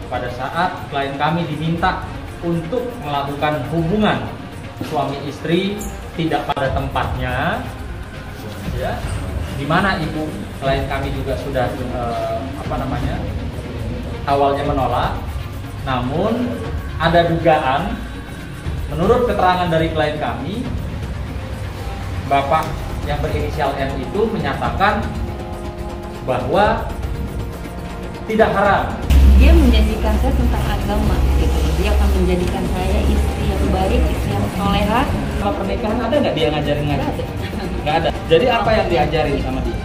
pada saat klien kami diminta untuk melakukan hubungan suami istri tidak pada tempatnya, ya, di mana ibu klien kami juga sudah awalnya menolak, namun ada dugaan menurut keterangan dari klien kami, bapak yang berinisial M itu menyatakan bahwa tidak haram. Dia menjanjikan saya tentang agama gitu. Dia akan menjadikan saya istri yang baik, istri yang soleha. Kalau pernikahan ada nggak dia ngajarin ngaji? Nggak ada. Jadi apa yang diajarin sama dia?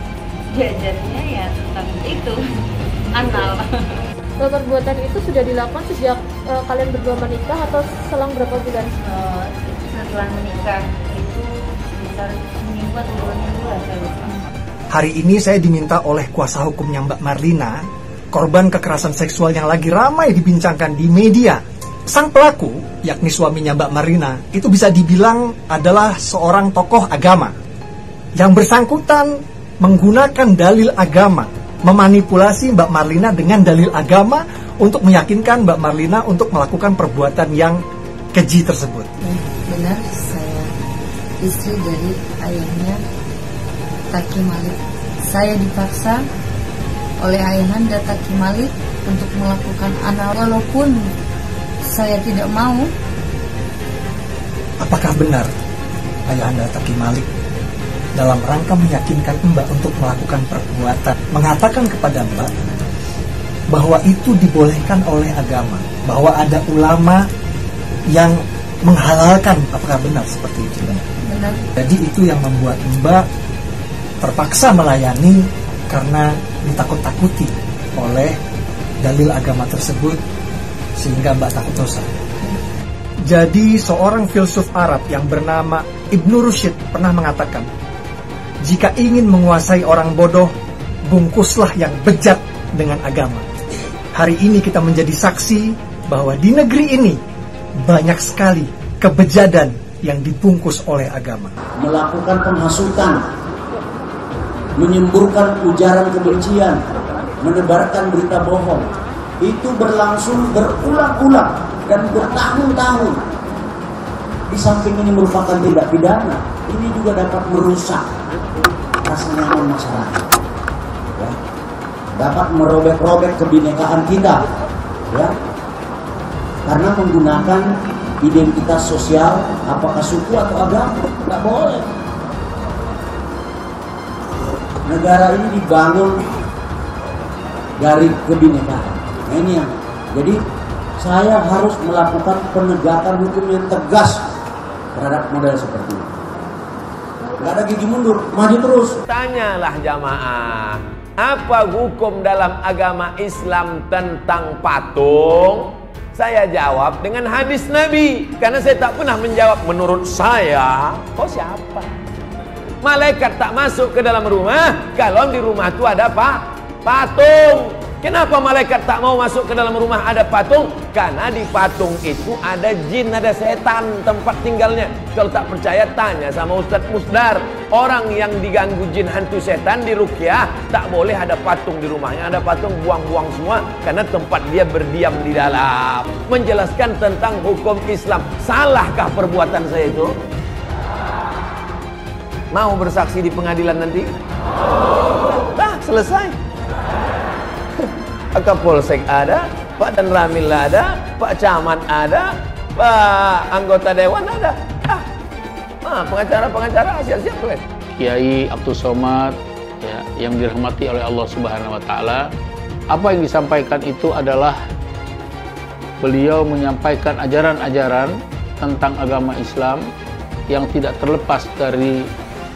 Diajarnya ya tentang itu, anal. Perbuatan itu sudah dilakukan sejak kalian berdua menikah atau selang berapa bulan? Setelah menikah itu sekitar seminggu atau 2 minggu lah saya lupa. Hari ini saya diminta oleh kuasa hukumnya Mbak Marlina, korban kekerasan seksual yang lagi ramai dibincangkan di media. Sang pelaku, yakni suaminya Mbak Marlina, itu bisa dibilang adalah seorang tokoh agama. Yang bersangkutan menggunakan dalil agama, memanipulasi Mbak Marlina dengan dalil agama untuk meyakinkan Mbak Marlina untuk melakukan perbuatan yang keji tersebut. Benar, saya istri dari ayahnya Taki Malik. Saya dipaksa oleh ayahanda Taki Malik untuk melakukan anal walaupun saya tidak mau. Apakah benar ayahanda Taki Malik dalam rangka meyakinkan Mbak untuk melakukan perbuatan mengatakan kepada Mbak bahwa itu dibolehkan oleh agama, bahwa ada ulama yang menghalalkan? Apakah benar seperti itu? Benar. Jadi itu yang membuat Mbak terpaksa melayani karena ditakut-takuti oleh dalil agama tersebut sehingga Mbak takut dosa. Jadi seorang filsuf Arab yang bernama Ibnu Rushd pernah mengatakan, jika ingin menguasai orang bodoh, bungkuslah yang bejat dengan agama. Hari ini kita menjadi saksi bahwa di negeri ini banyak sekali kebejadan yang dibungkus oleh agama. Melakukan penghasutan, menyemburkan ujaran kebencian, menebarkan berita bohong, itu berlangsung berulang-ulang dan bertahun-tahun. Di samping ini merupakan tindak pidana, ini juga dapat merusak rasa nyaman masyarakat, ya. Dapat merobek-robek kebinekaan kita, ya, karena menggunakan identitas sosial, apakah suku atau agama, nggak boleh. Negara ini dibangun dari kebinekaan. Nah, ini yang jadi saya harus melakukan penegakan hukum yang tegas terhadap model seperti ini. Gak ada gigi mundur, maju terus. Tanyalah jamaah, apa hukum dalam agama Islam tentang patung? Saya jawab dengan hadis Nabi, karena saya tak pernah menjawab menurut saya. Oh siapa? Malaikat tak masuk ke dalam rumah kalau di rumah itu ada patung. Kenapa malaikat tak mau masuk ke dalam rumah ada patung? Karena di patung itu ada jin, ada setan tempat tinggalnya. Kalau tak percaya tanya sama Ustadz Musdar. Orang yang diganggu jin hantu setan di ruqyah tak boleh ada patung di rumahnya. Ada patung, buang-buang semua karena tempat dia berdiam di dalam. Menjelaskan tentang hukum Islam. Salahkah perbuatan saya itu? Mau bersaksi di pengadilan nanti? Selesai. Pak Kapolsek ada, Pak Danramil ada, Pak Camat ada, Pak anggota dewan ada. Pengacara siap-siap tuh. Kiai Abdul Somad ya, yang dirahmati oleh Allah Subhanahu wa taala. Apa yang disampaikan itu adalah beliau menyampaikan ajaran-ajaran tentang agama Islam yang tidak terlepas dari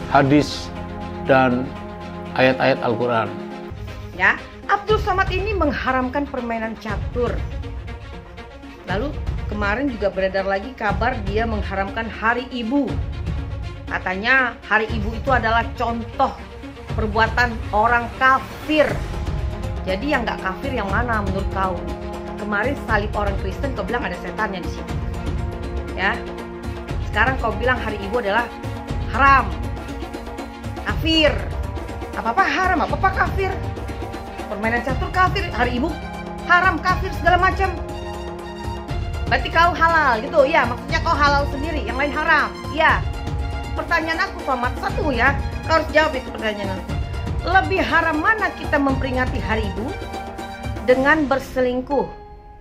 hadis dan ayat-ayat Al-Qur'an. Ya, Abdul Somad ini mengharamkan permainan catur. Lalu kemarin juga beredar lagi kabar dia mengharamkan Hari Ibu. Katanya Hari Ibu itu adalah contoh perbuatan orang kafir. Jadi yang nggak kafir yang mana menurut kau? Kemarin salib orang Kristen kau bilang ada setannya di situ. Ya. Sekarang kau bilang Hari Ibu adalah haram. Kafir. Apa-apa haram, apa-apa kafir. Permainan catur kafir, Hari Ibu haram, kafir, segala macam. Berarti kau halal gitu ya, maksudnya kau halal sendiri, yang lain haram. Iya. Pertanyaan aku Somad satu ya, kau harus jawab itu pertanyaan aku. Lebih haram mana kita memperingati hari ibu dengan berselingkuh?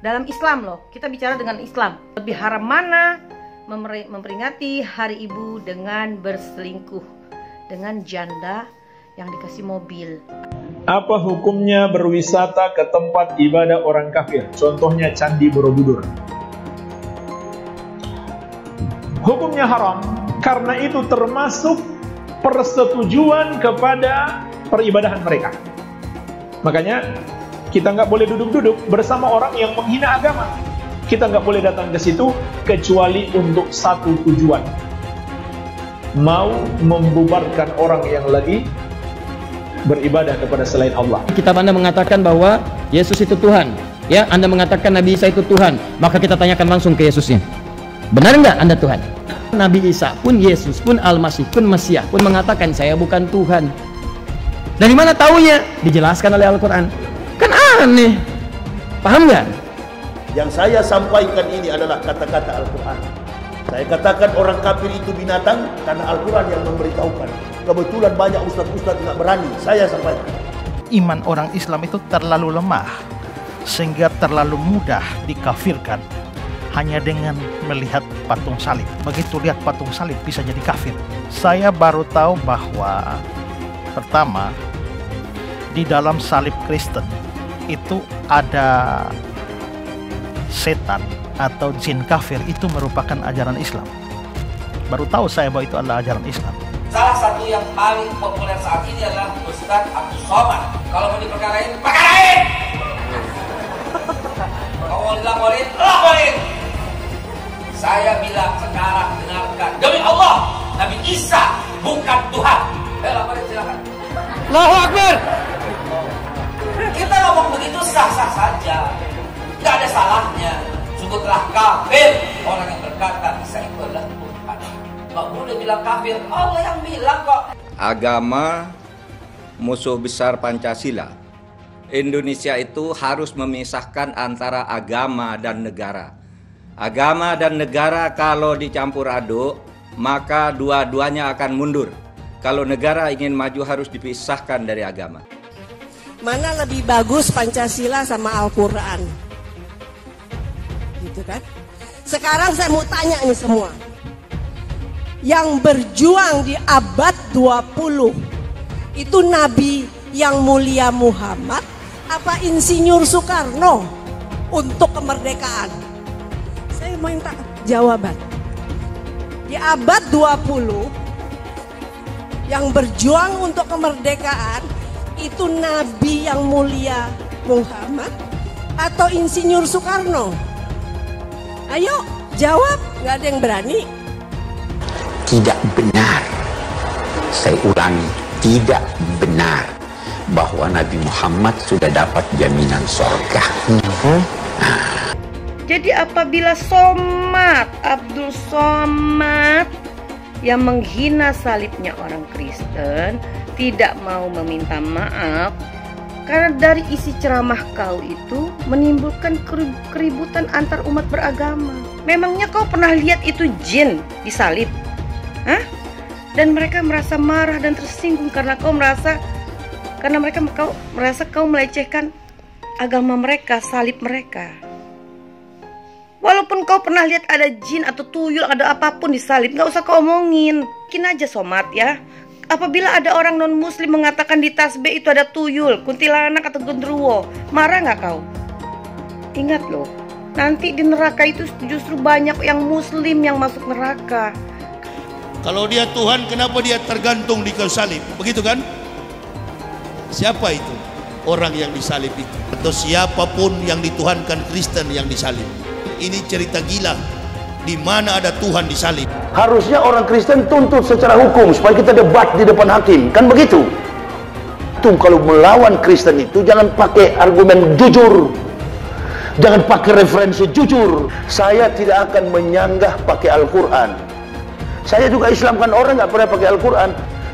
Dalam Islam loh, kita bicara dengan Islam. Lebih haram mana memperingati hari ibu dengan berselingkuh dengan janda yang dikasih mobil? Apa hukumnya berwisata ke tempat ibadah orang kafir? Contohnya Candi Borobudur. Hukumnya haram, karena itu termasuk persetujuan kepada peribadahan mereka. Makanya kita nggak boleh duduk-duduk bersama orang yang menghina agama. Kita nggak boleh datang ke situ kecuali untuk satu tujuan, mau membubarkan orang yang lagi beribadah kepada selain Allah. Kitab Anda mengatakan bahwa Yesus itu Tuhan, ya, Anda mengatakan Nabi Isa itu Tuhan, maka kita tanyakan langsung ke Yesusnya. Benar nggak Anda Tuhan? Nabi Isa pun, Yesus pun, Al-Masih pun, Mesias pun mengatakan saya bukan Tuhan. Dari mana taunya? Dijelaskan oleh Al-Quran. Kan aneh. Paham nggak? Yang saya sampaikan ini adalah kata-kata Al-Quran. Saya katakan orang kafir itu binatang karena Al-Quran yang memberitahukan. Kebetulan banyak ustaz-ustaz nggak berani, saya sampaikan. Iman orang Islam itu terlalu lemah sehingga terlalu mudah dikafirkan hanya dengan melihat patung salib. Begitu lihat patung salib bisa jadi kafir. Saya baru tahu bahwa pertama di dalam salib Kristen itu ada setan atau jin kafir, itu merupakan ajaran Islam. Baru tahu saya bahwa itu adalah ajaran Islam. Salah satu yang paling populer saat ini adalah Ustadz Abdul Somad. Kalau mau diperkarain, perkarain! Kalau mau dilaporin, laporin! Saya bilang sekarang, dengarkan. Demi Allah, Nabi Isa bukan Tuhan. Laporin silakan. Allahu Akbar! Kita ngomong begitu sah-sah saja. Tidak ada salahnya. Sungguh telah kafir orang yang berkata Isa itu adalah Tuhan. Nggak boleh bilang kafir, Allah yang bilang kok. Agama musuh besar Pancasila. Indonesia itu harus memisahkan antara agama dan negara. Agama dan negara kalau dicampur aduk, maka dua-duanya akan mundur. Kalau negara ingin maju harus dipisahkan dari agama. Mana lebih bagus Pancasila sama Al-Quran? Gitu kan? Sekarang saya mau tanya nih semua. Yang berjuang di abad 20 itu Nabi yang mulia Muhammad apa Insinyur Soekarno untuk kemerdekaan? Saya minta jawaban. Di abad 20 yang berjuang untuk kemerdekaan itu Nabi yang mulia Muhammad atau Insinyur Soekarno? Ayo jawab, nggak ada yang berani. Tidak benar, saya ulangi, tidak benar bahwa Nabi Muhammad sudah dapat jaminan surga. Jadi apabila Somad, Abdul Somad yang menghina salibnya orang Kristen tidak mau meminta maaf karena dari isi ceramah kau itu menimbulkan keributan antar umat beragama. Memangnya kau pernah lihat itu jin disalib? Hah? Dan mereka merasa marah dan tersinggung karena kau merasa kau melecehkan agama mereka, salib mereka. Walaupun kau pernah lihat ada jin atau tuyul, ada apapun di salib, nggak usah kau omongin. Mungkin aja Somad ya. Apabila ada orang non muslim mengatakan di tasbih itu ada tuyul, kuntilanak atau genderuwo, marah nggak kau? Ingat loh, nanti di neraka itu justru banyak yang muslim yang masuk neraka. Kalau dia Tuhan, kenapa dia tergantung di kayu salib? Begitu kan? Siapa itu? Orang yang disalib itu. Atau siapapun yang dituhankan Kristen yang disalib. Ini cerita gila. Di mana ada Tuhan disalib? Harusnya orang Kristen tuntut secara hukum supaya kita debat di depan hakim. Kan begitu? Tuh, kalau melawan Kristen itu jangan pakai argumen jujur. Jangan pakai referensi jujur. Saya tidak akan menyanggah pakai Al-Quran. Saya juga Islamkan orang nggak pernah pakai Al-Quran.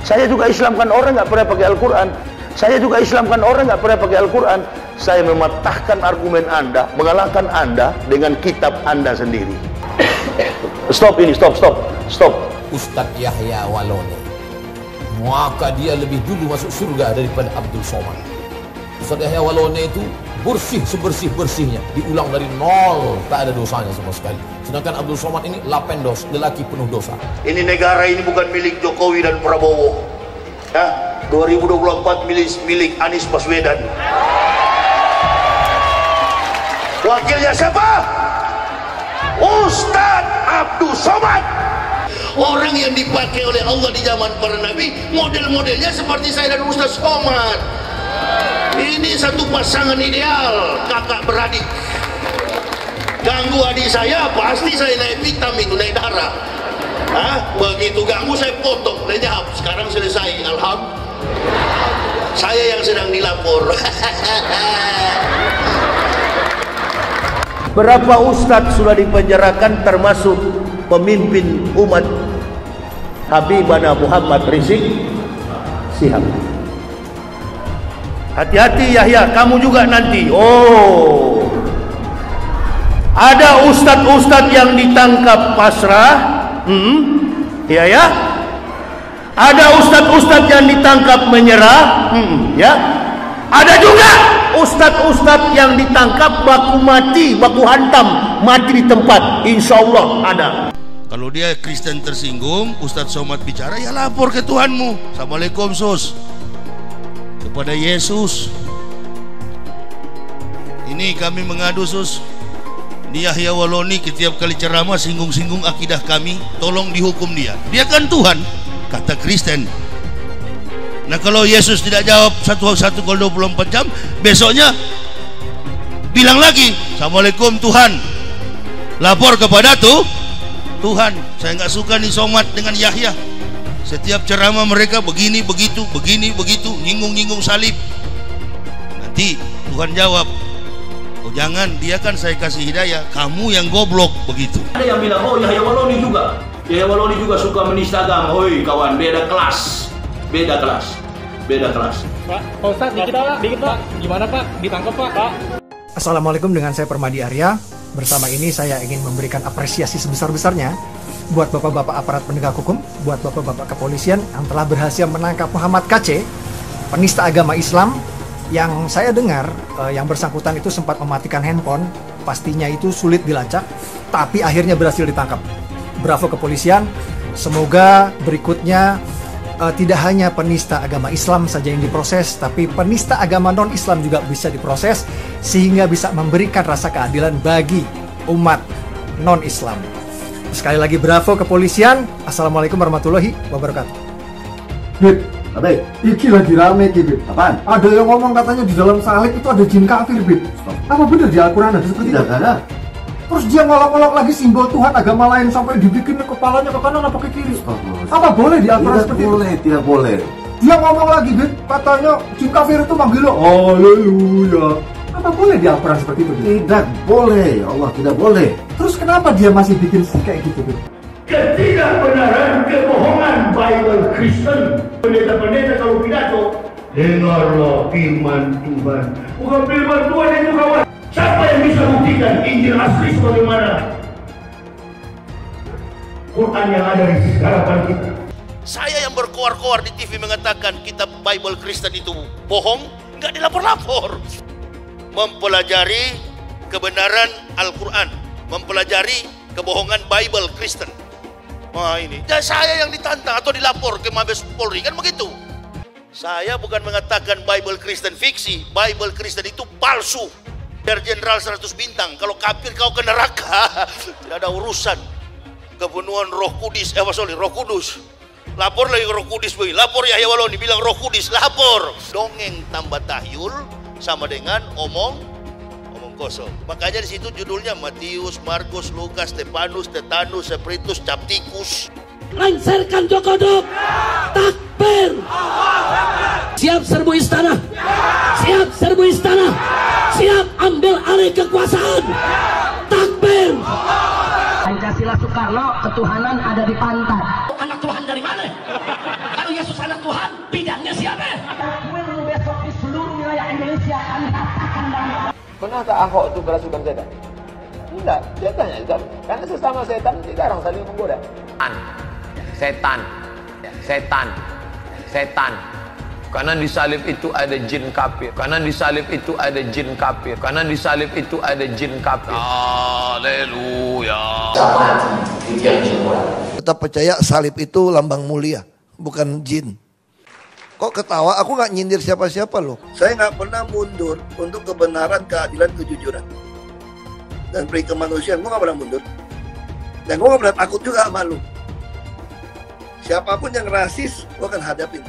Saya juga Islamkan orang nggak pernah pakai Al-Quran. Saya juga Islamkan orang nggak pernah pakai Al-Quran. saya mematahkan argumen Anda, mengalahkan Anda dengan kitab Anda sendiri. Stop ini, stop. Ustadz Yahya Waloni, maka dia lebih dulu masuk surga daripada Abdul Somad. Ustadz Yahya Waloni itu bersih sebersih-bersihnya, diulang dari nol, tak ada dosanya sama sekali. Sedangkan Abdul Somad ini lapendos, lelaki penuh dosa. Ini negara ini bukan milik Jokowi dan Prabowo. Ya, 2024 milik Anies Baswedan. Wakilnya siapa? Ustadz Abdul Somad. Orang yang dipakai oleh Allah di zaman para nabi, model-modelnya seperti saya dan Ustadz Somad. Ini satu pasangan ideal, kakak beradik. Ganggu adik saya, pasti saya naik vitamin, naik darah. Begitu ganggu saya potong, lenyap. Sekarang selesai, alhamdulillah. Saya yang sedang dilapor. Berapa ustadz sudah dipenjarakan termasuk pemimpin umat Habibana Muhammad Rizik Sihab. Hati-hati Yahya, kamu juga nanti. Oh, ada ustadz-ustadz yang ditangkap pasrah. Ya. Ada ustadz-ustadz yang ditangkap menyerah. Ya. Ada juga ustadz-ustadz yang ditangkap baku mati, baku hantam, mati di tempat. Insya Allah ada. Kalau dia Kristen tersinggung, Ustadz Somad bicara, ya lapor ke Tuhanmu. Assalamualaikum sus, kepada Yesus. Ini kami mengadu sus, ini Yahya Waloni setiap kali ceramah singgung-singgung akidah kami, tolong dihukum dia. Dia kan Tuhan, kata Kristen. Nah kalau Yesus tidak jawab satu kali 24 jam, besoknya bilang lagi, Assalamualaikum Tuhan, lapor kepada Tuhan. Saya nggak suka nih Somad dengan Yahya. Setiap ceramah mereka begini begitu, nyinggung salib. Nanti Tuhan jawab, oh jangan, dia kan saya kasih hidayah, kamu yang goblok, begitu. Ada yang bilang, oh Yahya Waloni juga. Yahya Waloni juga suka menista agama. Hoi kawan, beda kelas. Pak Ustadz, dikit Pak. Gimana Pak? Ditangkap Pak? Assalamualaikum, dengan saya Permadi Arya. Bersama ini saya ingin memberikan apresiasi sebesar-besarnya buat bapak-bapak aparat penegak hukum, buat bapak-bapak kepolisian yang telah berhasil menangkap Muhammad KC, penista agama Islam, yang saya dengar yang bersangkutan itu sempat mematikan handphone, pastinya itu sulit dilacak, tapi akhirnya berhasil ditangkap. Bravo kepolisian, semoga berikutnya tidak hanya penista agama Islam saja yang diproses, tapi penista agama non-Islam juga bisa diproses, sehingga bisa memberikan rasa keadilan bagi umat non-Islam. Sekali lagi bravo kepolisian. Assalamualaikum warahmatullahi wabarakatuh. Bib, iki lagi rame Bib. Apaan? Ada yang ngomong katanya di dalam salib itu ada jin kafir, Bib. Apa benar di Al-Quran ada seperti itu? Tidak ada. Terus dia ngolok-ngolok lagi simbol Tuhan agama lain sampai dibikin kepalanya ke kanan apa ke kiri. Apa boleh di Al-Quran seperti itu? Tidak boleh. Dia ngomong lagi, Bib, katanya jin kafir itu manggil lo, haleluya. Apa boleh di Al-Quran seperti itu, Bib? Tidak boleh, Allah tidak boleh. Terus kenapa dia masih bikin kayak gitu, Bib? Ketidakbenaran, kebohongan Bible Kristen. Pendeta-pendeta kalau pidato, dengarlah firman Tuhan. Bukan firman Tuhan itu kawan. Siapa yang bisa buktikan Injil asli sebagaimana Quran yang ada di hadapan kita? Saya yang berkoar-koar di TV mengatakan kitab Bible Kristen itu bohong, nggak dilapor-lapor. Mempelajari kebenaran Al-Quran, mempelajari kebohongan Bible Kristen. Wah ini, dan saya yang ditantang atau dilapor ke Mabes Polri, kan begitu. Saya bukan mengatakan Bible Kristen fiksi, Bible Kristen itu palsu. Biar Jenderal 100 bintang, kalau kafir kau ke neraka. Tidak ada urusan. Kepenuhan Roh Kudus, Roh Kudus. Lapor lagi Roh Kudus, lapor Yahya Waloni bilang Roh Kudus, lapor. Dongeng tambah tahyul sama dengan omong kosong. Makanya di situ judulnya Matius, Markus, Lukas, Stefanus, Tetanus, Spiritus, Captikus. Lengserkan Jokodok, takbir. Siap serbu istana, siap serbu istana, siap ambil alih kekuasaan, takbir. Pancasila Soekarno, ketuhanan ada di pantat. Anak Tuhan dari mana? Kalau Yesus anak Tuhan, bidangnya siapa? Besok di seluruh wilayah Indonesia kami katakan Pernahkah Ahok itu kerasukan setan? Tidak, dia tanya juga. Karena sesama setan jarang saling menggoda. Setan. Karena di salib itu ada jin kafir. Karena di salib itu ada jin kafir. Karena di salib itu ada jin kafir. Haleluya. Tetap percaya salib itu lambang mulia, bukan jin. Kok ketawa? Aku nggak nyindir siapa-siapa loh. Saya nggak pernah mundur untuk kebenaran, keadilan, kejujuran dan peri kemanusiaan. Gue nggak pernah mundur. Dan gue nggak pernah takut juga sama lu. Siapapun yang rasis, gue akan hadapin.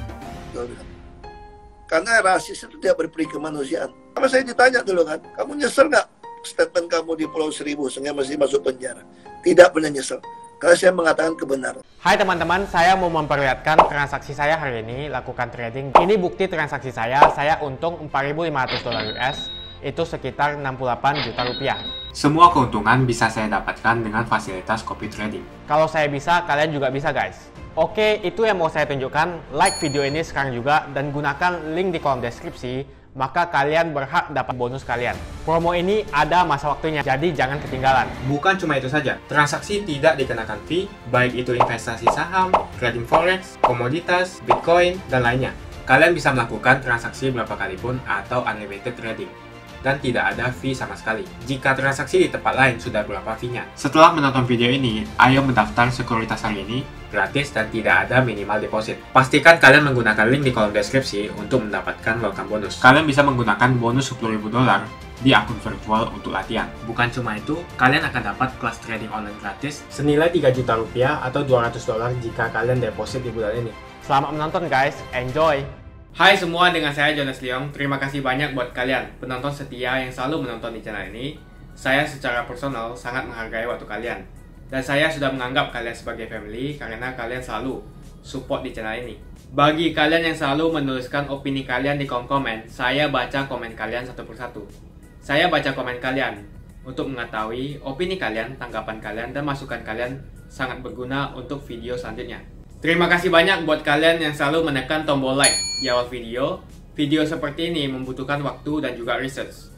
Karena rasis itu tidak berperi kemanusiaan. Sama saya ditanya dulu kan, kamu nyesel nggak statement kamu di Pulau Seribu sehingga masih masuk penjara? Tidak pernah nyesel. Karena saya mengatakan kebenaran. Hai teman-teman, saya mau memperlihatkan transaksi saya hari ini lakukan trading. Ini bukti transaksi saya untung $4.500 US, itu sekitar 68 juta rupiah. Semua keuntungan bisa saya dapatkan dengan fasilitas copy trading. Kalau saya bisa, kalian juga bisa guys. Oke, itu yang mau saya tunjukkan. Like video ini sekarang juga dan gunakan link di kolom deskripsi, maka kalian berhak dapat bonus kalian. Promo ini ada masa waktunya, jadi jangan ketinggalan. Bukan cuma itu saja, transaksi tidak dikenakan fee, baik itu investasi saham, trading forex, komoditas, bitcoin, dan lainnya. Kalian bisa melakukan transaksi berapa kali pun atau unlimited trading. Dan tidak ada fee sama sekali. Jika transaksi di tempat lain sudah berapa fee-nya. Setelah menonton video ini, ayo mendaftar sekuritas hari ini, gratis dan tidak ada minimal deposit. Pastikan kalian menggunakan link di kolom deskripsi untuk mendapatkan welcome bonus. Kalian bisa menggunakan bonus $10.000 di akun virtual untuk latihan. Bukan cuma itu, kalian akan dapat kelas trading online gratis senilai 3 juta rupiah atau $200 jika kalian deposit di bulan ini. Selamat menonton guys, enjoy! Hai semua, dengan saya Jonas Leong. Terima kasih banyak buat kalian, penonton setia yang selalu menonton di channel ini. Saya secara personal sangat menghargai waktu kalian. Dan saya sudah menganggap kalian sebagai family karena kalian selalu support di channel ini. Bagi kalian yang selalu menuliskan opini kalian di kolom komen, saya baca komen kalian satu persatu. Saya baca komen kalian untuk mengetahui opini kalian, tanggapan kalian, dan masukan kalian sangat berguna untuk video selanjutnya. Terima kasih banyak buat kalian yang selalu menekan tombol like di awal video. Video seperti ini membutuhkan waktu dan juga research.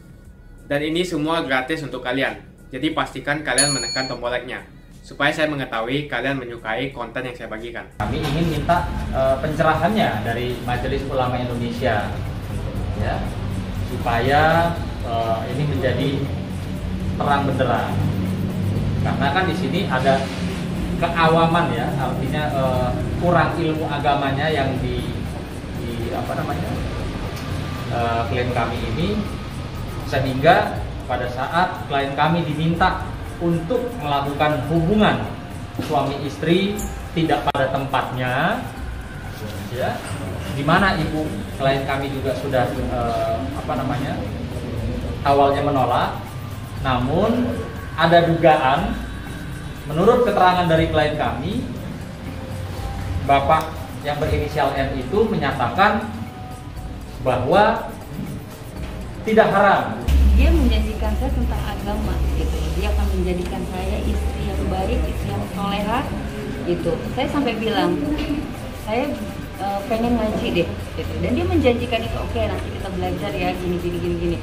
Dan ini semua gratis untuk kalian. Jadi pastikan kalian menekan tombol like-nya supaya saya mengetahui kalian menyukai konten yang saya bagikan. Kami ingin minta pencerahannya dari Majelis Ulama Indonesia, ya, supaya ini menjadi terang benderang. Karena kan di sini ada keawaman ya, artinya kurang ilmu agamanya yang klien kami ini, sehingga pada saat klien kami diminta untuk melakukan hubungan suami istri tidak pada tempatnya, ya, di mana ibu klien kami juga sudah awalnya menolak, namun ada dugaan. Menurut keterangan dari klien kami, Bapak yang berinisial N itu menyatakan bahwa tidak haram. Dia menjanjikan saya tentang agama, gitu. Dia akan menjadikan saya istri yang baik, istri yang soleha, gitu. Saya sampai bilang, saya pengen ngaji deh, gitu. Dan dia menjanjikan itu, oke, nanti kita belajar ya, gini.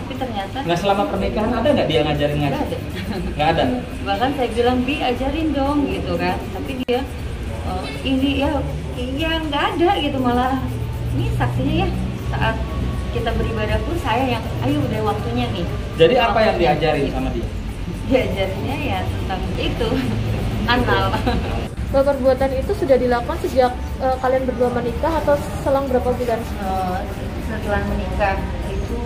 Tapi ternyata nggak, selama pernikahan ada nggak dia ngajarin ngaji? Nggak ada. Nggak ada. Bahkan saya bilang, Bi ajarin dong, gitu kan. Tapi dia ini ya nggak ada gitu, malah ini saksinya ya saat kita beribadah pun saya yang ayo udah waktunya nih. Jadi apa yang diajarin sama dia? Diajarinnya ya tentang itu anal. Perbuatan itu sudah dilakukan sejak kalian berdua menikah atau selang berapa bulan? Setelah menikah itu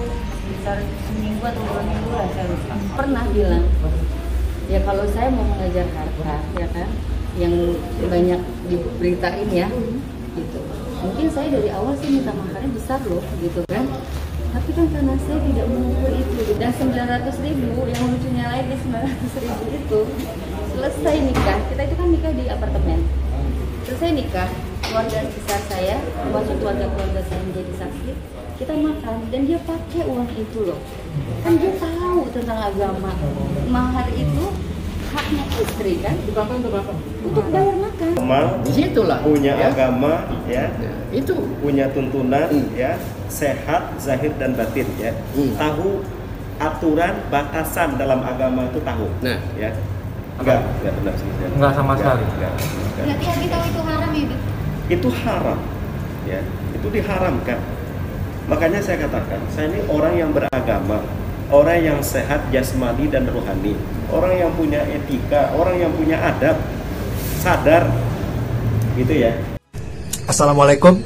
sekitar seminggu atau 2 minggu lah saya lupa. Pernah bilang, ya kalau saya mau mengejar harta, ya kan, yang banyak diberitain ya, gitu. Mungkin saya dari awal sih minta maharnya besar loh, gitu kan. Tapi kan karena saya tidak mengukur itu, dan 900.000, yang lucunya lagi 900.000 itu selesai nikah, kita itu kan nikah di apartemen. Selesai nikah, keluarga besar saya, termasuk keluarga saya menjadi saksi, kita makan dan dia pakai uang itu loh. Kan dia tahu tentang agama. Mahar itu haknya istri kan? Untuk apa? Untuk bayar makan. Disitulah punya ya? Agama ya, itu punya tuntunan ya, sehat zahir dan batin ya. Tahu aturan batasan dalam agama itu tahu. Nah, ya. Enggak benar sih. Enggak sama sekali. Berarti Abi tahu itu haram ya, Bi? Itu haram. Ya, itu diharamkan. Makanya saya katakan, saya ini orang yang beragama, orang yang sehat jasmani dan rohani, orang yang punya etika, orang yang punya adab, sadar, gitu ya. Assalamualaikum,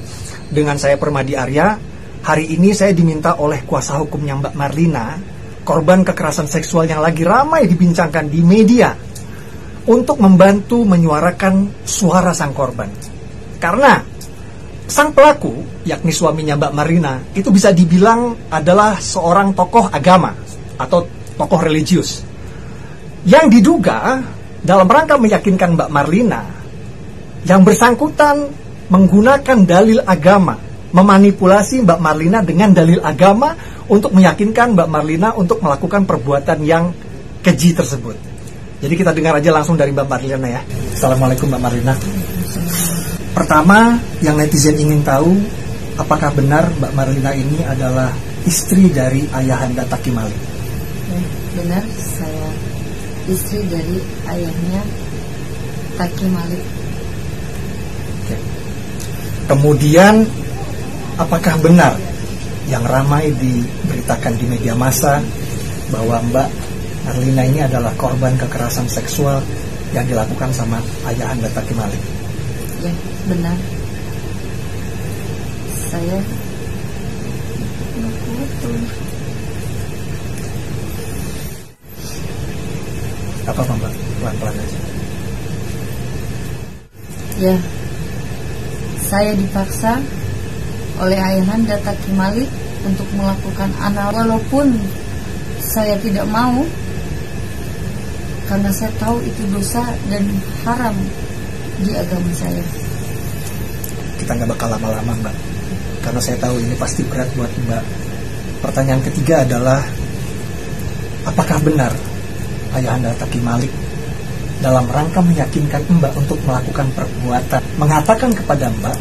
dengan saya Permadi Arya. Hari ini saya diminta oleh kuasa hukumnya Mbak Marlina, korban kekerasan seksual yang lagi ramai dibincangkan di media, untuk membantu menyuarakan suara sang korban. Karena sang pelaku, yakni suaminya Mbak Marlina, itu bisa dibilang adalah seorang tokoh agama atau tokoh religius yang diduga dalam rangka meyakinkan Mbak Marlina, yang bersangkutan menggunakan dalil agama, memanipulasi Mbak Marlina dengan dalil agama untuk meyakinkan Mbak Marlina untuk melakukan perbuatan yang keji tersebut. Jadi kita dengar aja langsung dari Mbak Marlina ya. Assalamualaikum Mbak Marlina. Pertama, yang netizen ingin tahu, apakah benar Mbak Marlina ini adalah istri dari ayahanda Taki Malik? Benar, saya istri dari ayahnya Taki Malik. Oke. Kemudian, apakah benar yang ramai diberitakan di media massa bahwa Mbak Marlina ini adalah korban kekerasan seksual yang dilakukan sama ayahanda Taki Malik? Ya, benar. Saya apa Mbak? Pelan-pelan aja. Ya, saya dipaksa oleh ayahanda Taki Malik untuk melakukan anal, walaupun saya tidak mau, karena saya tahu itu dosa dan haram di agama saya. Kita nggak bakal lama-lama Mbak, karena saya tahu ini pasti berat buat Mbak. Pertanyaan ketiga adalah, apakah benar ayahanda Taki Malik dalam rangka meyakinkan Mbak untuk melakukan perbuatan, mengatakan kepada Mbak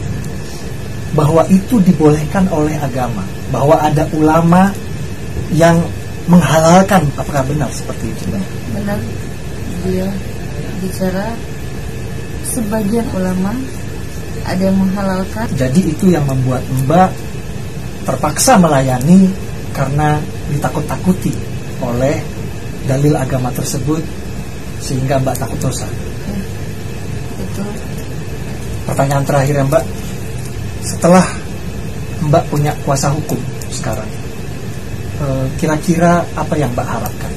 bahwa itu dibolehkan oleh agama, bahwa ada ulama yang menghalalkan? Apakah benar seperti itu Mbak? Benar, dia bicara sebagian ulama ada yang menghalalkan. Jadi itu yang membuat Mbak terpaksa melayani karena ditakut-takuti oleh dalil agama tersebut, sehingga Mbak takut dosa. Betul. Pertanyaan terakhir ya Mbak, setelah Mbak punya kuasa hukum sekarang, kira-kira apa yang Mbak harapkan?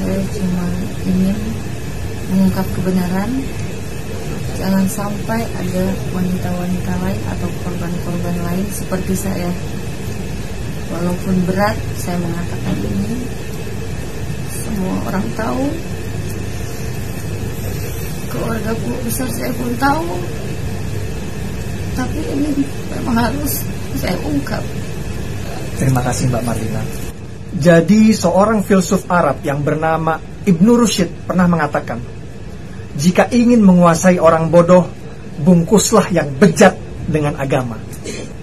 Saya cuma ingin mengungkap kebenaran, jangan sampai ada wanita-wanita lain atau korban-korban lain seperti saya. Walaupun berat saya mengatakan ini, semua orang tahu, keluarga besar saya pun tahu, tapi ini memang harus saya ungkap. Terima kasih Mbak Marlina. Jadi seorang filsuf Arab yang bernama Ibnu Rushd pernah mengatakan, jika ingin menguasai orang bodoh, bungkuslah yang bejat dengan agama.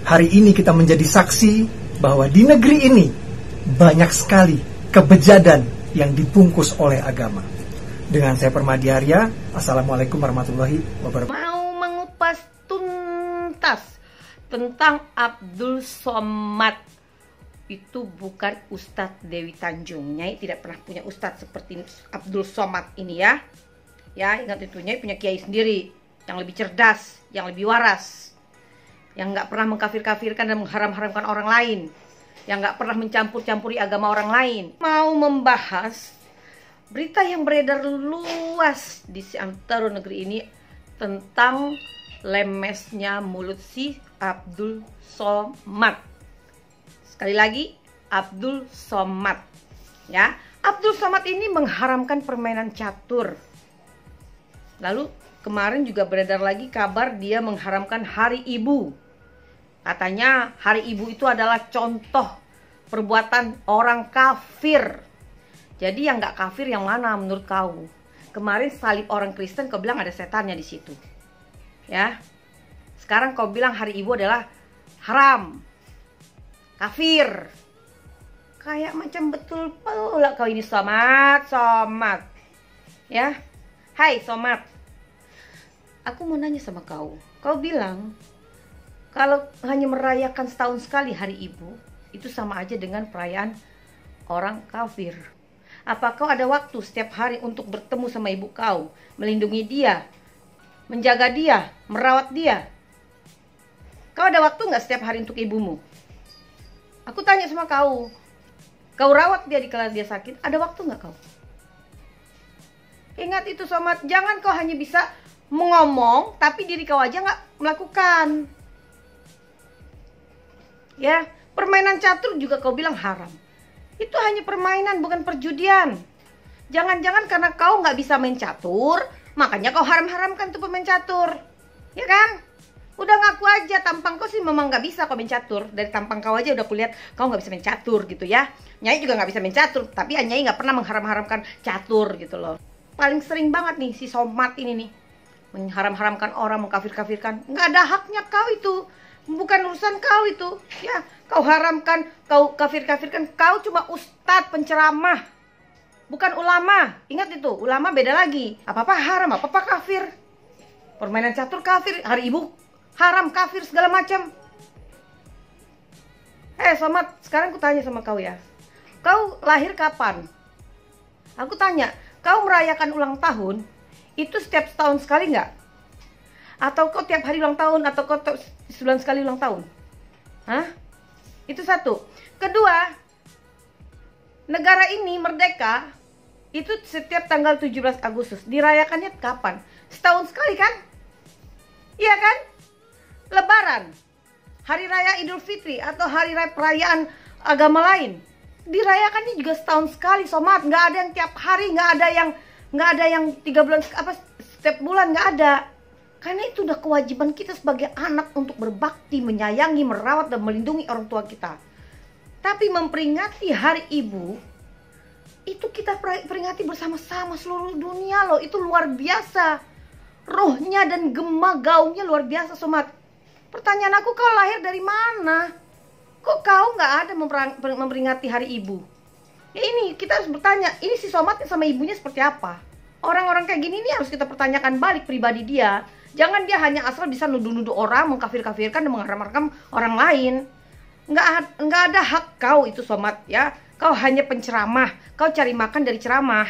Hari ini kita menjadi saksi bahwa di negeri ini banyak sekali kebejadan yang dibungkus oleh agama. Dengan saya Permadi Arya, Assalamualaikum warahmatullahi wabarakatuh. Mau mengupas tuntas tentang Abdul Somad. Itu bukan Ustadz Dewi Tanjung. Nyai tidak pernah punya Ustadz seperti Abdul Somad ini ya. Ya, ingat itu, Nyai punya kiai sendiri yang lebih cerdas, yang lebih waras, yang nggak pernah mengkafir-kafirkan dan mengharam-haramkan orang lain, yang nggak pernah mencampur-campuri agama orang lain. Mau membahas berita yang beredar luas di seantero negeri ini tentang lemesnya mulut si Abdul Somad. Sekali lagi, Abdul Somad. Ya, Abdul Somad ini mengharamkan permainan catur. Lalu kemarin juga beredar lagi kabar dia mengharamkan Hari Ibu. Katanya Hari Ibu itu adalah contoh perbuatan orang kafir. Jadi yang nggak kafir yang mana menurut kau? Kemarin salib orang Kristen kau bilang ada setannya di situ. Ya. Sekarang kau bilang Hari Ibu adalah haram, kafir. Kayak macam betul pula kau ini Somad. Ya. Hai Somad. Aku mau nanya sama kau. Kau bilang kalau hanya merayakan setahun sekali hari ibu, itu sama aja dengan perayaan orang kafir. Apa kau ada waktu setiap hari untuk bertemu sama ibu kau, melindungi dia, menjaga dia, merawat dia? Kau ada waktu nggak setiap hari untuk ibumu? Aku tanya sama kau. Kau rawat dia di kala dia sakit, ada waktu nggak kau? Ingat itu Somad, jangan kau hanya bisa ngomong, tapi diri kau aja nggak melakukan. Ya, permainan catur juga kau bilang haram. Itu hanya permainan, bukan perjudian. Jangan-jangan karena kau nggak bisa main catur, makanya kau haram-haramkan tuh pemain catur. Ya kan? Udah ngaku aja, tampang kau sih memang nggak bisa kau main catur. Dari tampang kau aja udah kulihat kau nggak bisa main catur gitu ya. Nyai juga nggak bisa main catur, tapi Nyai nggak pernah mengharam-haramkan catur gitu loh. Paling sering banget nih si Somad ini nih mengharam-haramkan orang, mengkafir-kafirkan. Nggak ada haknya kau itu, bukan urusan kau itu. Ya, kau haramkan, kau kafir-kafirkan. Kau cuma ustadz penceramah, bukan ulama. Ingat itu, ulama beda lagi. Apa-apa haram, apa-apa kafir. Permainan catur kafir, hari ibu haram, kafir, segala macam. Somad, sekarang aku tanya sama kau ya. Kau lahir kapan? Aku tanya, kau merayakan ulang tahun itu setiap setahun sekali nggak? Atau kau tiap hari ulang tahun? Atau kau sebulan sekali ulang tahun? Hah? Itu satu. Kedua, negara ini merdeka itu setiap tanggal 17 Agustus. Dirayakannya kapan? Setahun sekali kan? Iya kan? Lebaran, hari raya Idul Fitri atau hari raya perayaan agama lain, dirayakannya juga setahun sekali Somad. Nggak ada yang tiap hari, nggak ada yang 3 bulan apa setiap bulan, nggak ada. Karena itu udah kewajiban kita sebagai anak untuk berbakti, menyayangi, merawat dan melindungi orang tua kita. Tapi memperingati hari ibu itu kita peringati bersama-sama seluruh dunia loh. Itu luar biasa, rohnya dan gema gaungnya luar biasa Somad. Pertanyaan aku, kau lahir dari mana? Kok kau nggak ada memperingati hari ibu? Ya ini kita harus bertanya, ini si Somad sama ibunya seperti apa? Orang-orang kayak gini nih harus kita pertanyakan balik pribadi dia. Jangan dia hanya asal bisa nuduh-nuduh orang, mengkafir-kafirkan dan mengharam-haramkan orang lain. Nggak ada hak kau itu Somad ya. Kau hanya penceramah, kau cari makan dari ceramah.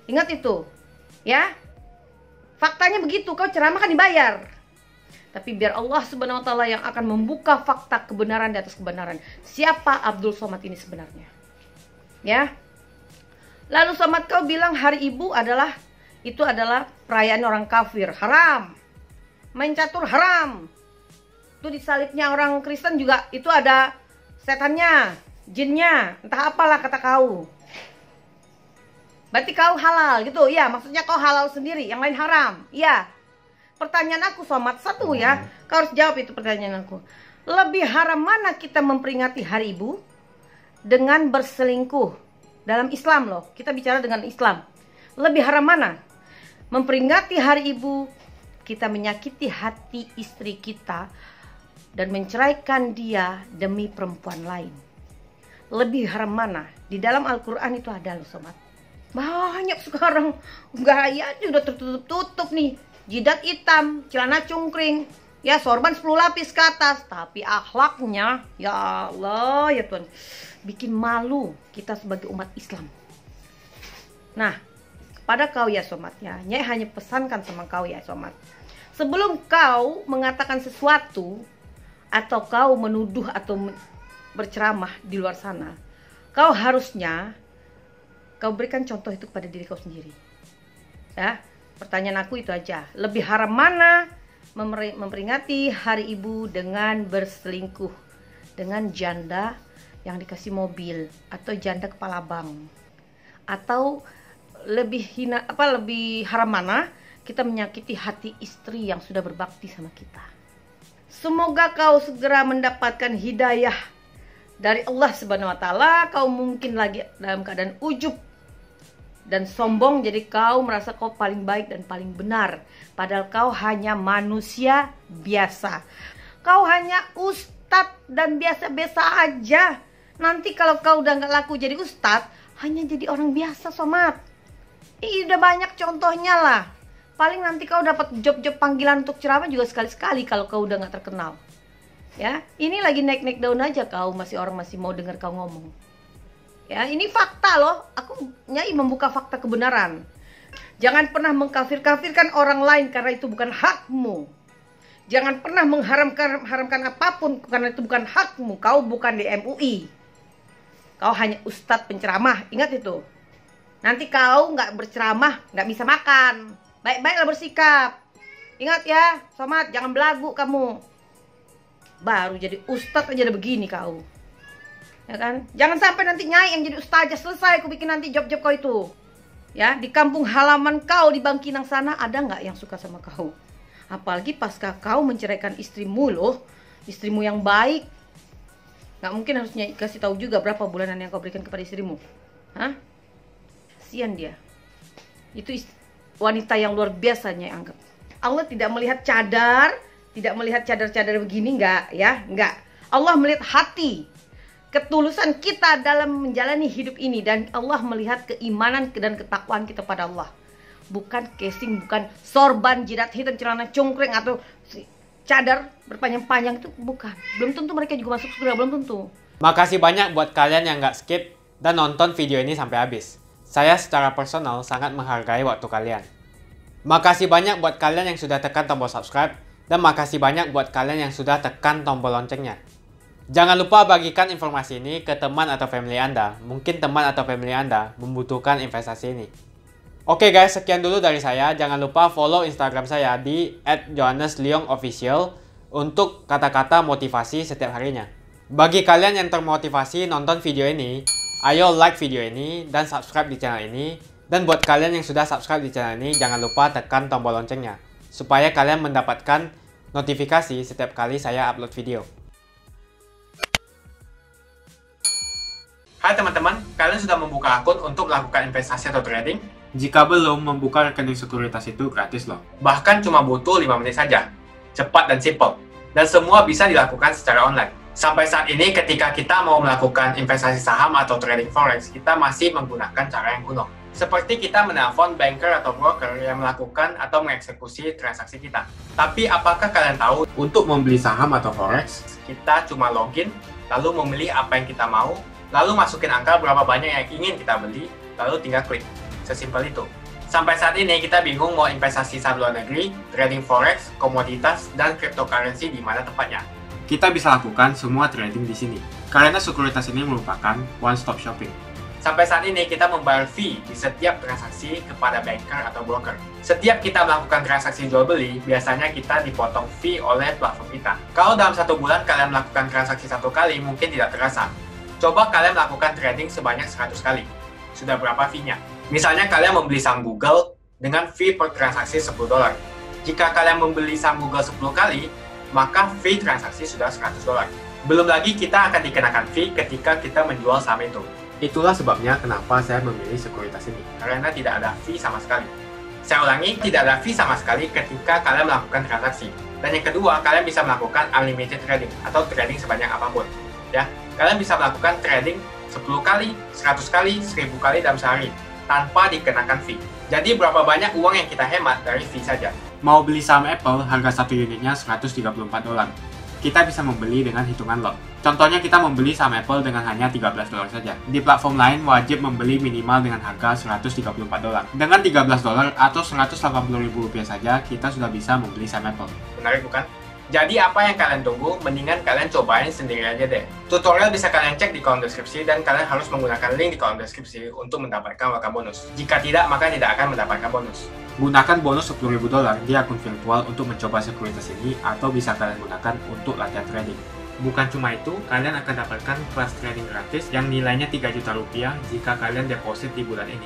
Ingat itu, ya. Faktanya begitu, kau ceramah kan dibayar. Tapi biar Allah Subhanahu wa Ta'ala yang akan membuka fakta kebenaran di atas kebenaran. Siapa Abdul Somad ini sebenarnya? Ya. Lalu Somad, kau bilang hari ibu adalah perayaan orang kafir, haram. Main catur haram. Itu di salibnya orang Kristen juga itu ada setannya, jinnya, entah apalah kata kau. Berarti kau halal gitu, ya? Maksudnya kau halal sendiri, yang lain haram, iya. Pertanyaan aku Somad satu ya, kau harus jawab itu pertanyaan aku. Lebih haram mana kita memperingati hari ibu dengan berselingkuh? Dalam Islam loh, kita bicara dengan Islam. Lebih haram mana? Memperingati hari ibu, kita menyakiti hati istri kita dan menceraikan dia demi perempuan lain. Lebih haram mana? Di dalam Al-Quran itu ada loh Somad. Banyak sekarang gayanya udah tertutup-tutup nih. Jidat hitam, celana cungkring, ya sorban 10 lapis ke atas. Tapi akhlaknya, ya Allah, ya Tuhan, bikin malu kita sebagai umat Islam. Nah, kepada kau ya Somad ya, Nyai hanya pesankan sama kau ya Somad. Sebelum kau mengatakan sesuatu, atau kau menuduh atau berceramah di luar sana, kau harusnya kau berikan contoh itu kepada diri kau sendiri. Ya. Pertanyaan aku itu aja. Lebih haram mana memperingati hari ibu dengan berselingkuh dengan janda yang dikasih mobil atau janda kepala bank? Atau lebih haram mana kita menyakiti hati istri yang sudah berbakti sama kita? Semoga kau segera mendapatkan hidayah dari Allah Subhanahu wa Ta'ala. Kau mungkin lagi dalam keadaan ujub dan sombong, jadi kau merasa kau paling baik dan paling benar, padahal kau hanya manusia biasa. Kau hanya ustadz dan biasa-biasa aja. Nanti kalau kau udah nggak laku jadi ustadz, hanya jadi orang biasa, Somat. Ini udah banyak contohnya lah. Paling nanti kau dapat job-job panggilan untuk ceramah juga sekali-sekali kalau kau udah nggak terkenal. Ya, ini lagi naik-naik daun aja kau, orang masih mau dengar kau ngomong. Ya, ini fakta loh. Aku Nyai membuka fakta kebenaran. Jangan pernah mengkafir-kafirkan orang lain karena itu bukan hakmu. Jangan pernah mengharamkan apapun karena itu bukan hakmu. Kau bukan di MUI. Kau hanya ustadz penceramah. Ingat itu. Nanti kau nggak berceramah, nggak bisa makan. Baik-baiklah bersikap. Ingat ya, Somat, jangan belagu kamu. Baru jadi ustadz aja udah begini kau. Ya kan? Jangan sampai nanti Nyai yang jadi ustazah. Selesai aku bikin nanti job-job kau itu. Ya, di kampung halaman kau di Bangkinang sana ada nggak yang suka sama kau? Apalagi pasca kau menceraikan istrimu loh, istrimu yang baik. Nggak mungkin harusnya kasih tahu juga berapa bulanan yang kau berikan kepada istrimu. Hah? Kasian dia. Itu wanita yang luar biasa Nyai anggap. Allah tidak melihat cadar, tidak melihat cadar-cadar begini, nggak ya, nggak. Allah melihat hati, ketulusan kita dalam menjalani hidup ini, dan Allah melihat keimanan dan ketakwaan kita pada Allah. Bukan casing, bukan sorban, jidat hitam, celana cungkring atau cadar berpanjang-panjang, itu bukan. Belum tentu mereka juga masuk surga, belum tentu. Makasih banyak buat kalian yang nggak skip dan nonton video ini sampai habis. Saya secara personal sangat menghargai waktu kalian. Makasih banyak buat kalian yang sudah tekan tombol subscribe, dan makasih banyak buat kalian yang sudah tekan tombol loncengnya. Jangan lupa bagikan informasi ini ke teman atau family Anda. Mungkin teman atau family Anda membutuhkan investasi ini. Oke guys, sekian dulu dari saya. Jangan lupa follow Instagram saya di @johannesleongofficial untuk kata-kata motivasi setiap harinya. Bagi kalian yang termotivasi nonton video ini, ayo like video ini dan subscribe di channel ini. Dan buat kalian yang sudah subscribe di channel ini, jangan lupa tekan tombol loncengnya supaya kalian mendapatkan notifikasi setiap kali saya upload video. Hai teman-teman, kalian sudah membuka akun untuk melakukan investasi atau trading? Jika belum, membuka rekening sekuritas itu gratis loh. Bahkan cuma butuh 5 menit saja. Cepat dan simple. Dan semua bisa dilakukan secara online. Sampai saat ini ketika kita mau melakukan investasi saham atau trading forex, kita masih menggunakan cara yang kuno. Seperti kita menelpon banker atau broker yang melakukan atau mengeksekusi transaksi kita. Tapi apakah kalian tahu, untuk membeli saham atau forex, kita cuma login, lalu memilih apa yang kita mau, lalu masukin angka berapa banyak yang ingin kita beli, lalu tinggal klik. Sesimpel itu. Sampai saat ini kita bingung mau investasi saham luar negeri, trading forex, komoditas, dan cryptocurrency di mana tempatnya. Kita bisa lakukan semua trading di sini. Karena sekuritas ini merupakan one-stop shopping. Sampai saat ini kita membayar fee di setiap transaksi kepada banker atau broker. Setiap kita melakukan transaksi jual beli, biasanya kita dipotong fee oleh platform kita. Kalau dalam 1 bulan kalian melakukan transaksi 1 kali, mungkin tidak terasa. Coba kalian melakukan trading sebanyak 100 kali. Sudah berapa fee-nya? Misalnya kalian membeli saham Google dengan fee per transaksi $10. Jika kalian membeli saham Google 10 kali, maka fee transaksi sudah $100. Belum lagi kita akan dikenakan fee ketika kita menjual saham itu. Itulah sebabnya kenapa saya memilih sekuritas ini, karena tidak ada fee sama sekali. Saya ulangi, tidak ada fee sama sekali ketika kalian melakukan transaksi. Dan yang kedua, kalian bisa melakukan unlimited trading atau trading sebanyak apapun. Ya, kalian bisa melakukan trading 10 kali, 100 kali, 1000 kali dalam sehari tanpa dikenakan fee. Jadi berapa banyak uang yang kita hemat dari fee saja. Mau beli saham Apple, harga 1 unitnya $134. Kita bisa membeli dengan hitungan lot. Contohnya kita membeli saham Apple dengan hanya $13 saja. Di platform lain wajib membeli minimal dengan harga $134. Dengan $13 atau Rp180.000 saja, kita sudah bisa membeli saham Apple. Menarik bukan? Jadi apa yang kalian tunggu? Mendingan kalian cobain sendiri aja deh. Tutorial bisa kalian cek di kolom deskripsi dan kalian harus menggunakan link di kolom deskripsi untuk mendapatkan welcome bonus. Jika tidak, maka tidak akan mendapatkan bonus. Gunakan bonus $10.000 di akun virtual untuk mencoba sekuritas ini, atau bisa kalian gunakan untuk latihan trading. Bukan cuma itu, kalian akan dapatkan kelas trading gratis yang nilainya Rp3 juta jika kalian deposit di bulan ini.